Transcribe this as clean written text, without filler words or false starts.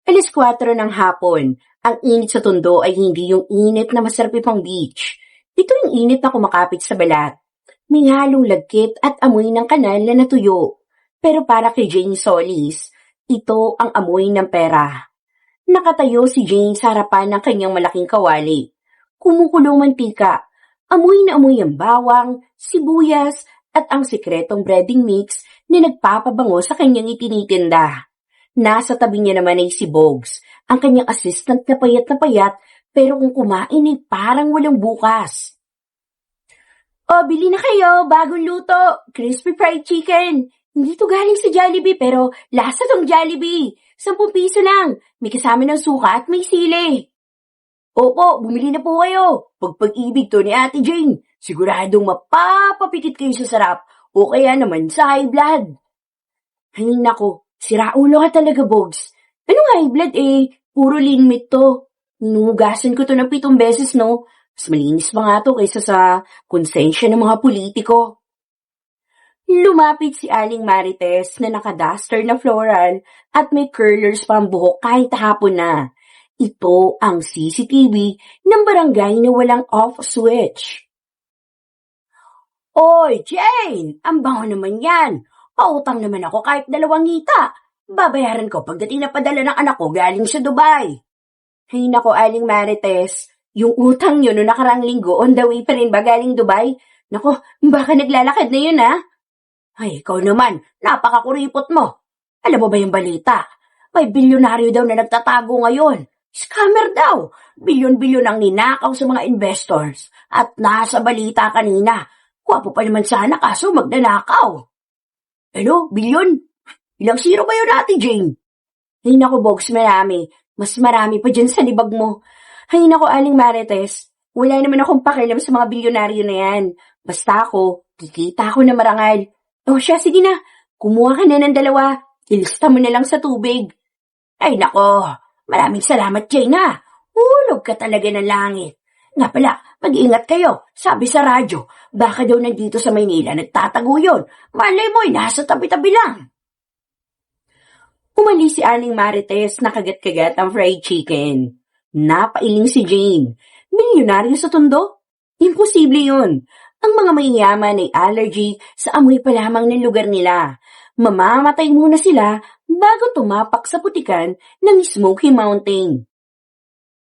4:00 ng hapon, ang init sa Tondo ay hindi yung init na masarap pang beach. Ito yung init na kumakapit sa balat. May halong lagkit at amoy ng kanal na natuyo. Pero para kay Jane Solis, ito ang amoy ng pera. Nakatayo si Jane sa harapan ng kanyang malaking kawali. Kumukulong mantika. Amoy na amoy ang bawang, sibuyas, at ang sikretong breading mix na nagpapabango sa kanyang itinitinda. Nasa tabi niya naman ay si Bogs, ang kanyang assistant na payat pero kung kumain ay parang walang bukas. O, bili na kayo, bagong luto, crispy fried chicken. Hindi to galing sa Jollibee pero lasa tong Jollibee. 10 piso lang, may kasama ng suka at may sili. Opo, bumili na po kayo. Pagpag-ibig to ni Ate Jane. Siguradong mapapapikit kayo sa sarap o kaya naman sa high blood. Ay nako, sira ulo ka talaga, Bogs. Anong high blood puro lean meat to. Hinuhugasan ko to ng 7 beses, no? Mas malinis pa nga to kaysa sa konsensya ng mga politiko. Lumapit si Aling Marites na nakaduster na floral at may curlers pa ang buhok kahit hapon na. Ito ang CCTV ng barangay na walang off switch. Oy, Jane! Ang bango naman yan! Pautang naman ako kahit 2 ngita. Babayaran ko pagdating na padala ng anak ko galing sa Dubai. Hay nako, Aling Marites. Yung utang nyo noong nakarang linggo, on the way pa rin ba galing Dubai? Nako, baka naglalakad na yun, ha? Ay, ikaw naman, napakakuripot mo. Alam mo ba yung balita? May bilyonaryo daw na nagtatago ngayon. Scammer daw. Bilyon-bilyon ang ninakaw sa mga investors. At nasa balita kanina, gwapo pa naman sana kaso magnanakaw. Ano? Bilyon? Ilang zero ba yun, Ate Jane? Ay naku, Bogs, marami. Mas marami pa dyan sa libag mo. Ay naku, Aling Marites, wala naman akong pakialam sa mga bilyonaryo na yan. Basta ako, kikita ako na marangal. O siya, sige na. Kumuha ka na ng 2. Ilista mo na lang sa tubig. Ay nako, maraming salamat, Jane, ha. Hulog ka talaga ng langit. Nga pala, mag-iingat kayo. Sabi sa radyo, baka daw nandito sa Maynila nagtatago yun. Malay mo'y nasa tabi-tabi lang. Umalis si Aling Marites na kagat-kagat ang fried chicken. Napailing si Jane. Milyonaryo sa Tondo? Imposible yun. Ang mga mayayaman ay allergy sa amoy pa lamang ng lugar nila. Mamamatay muna sila bago tumapak sa putikan ng Smoky Mountain.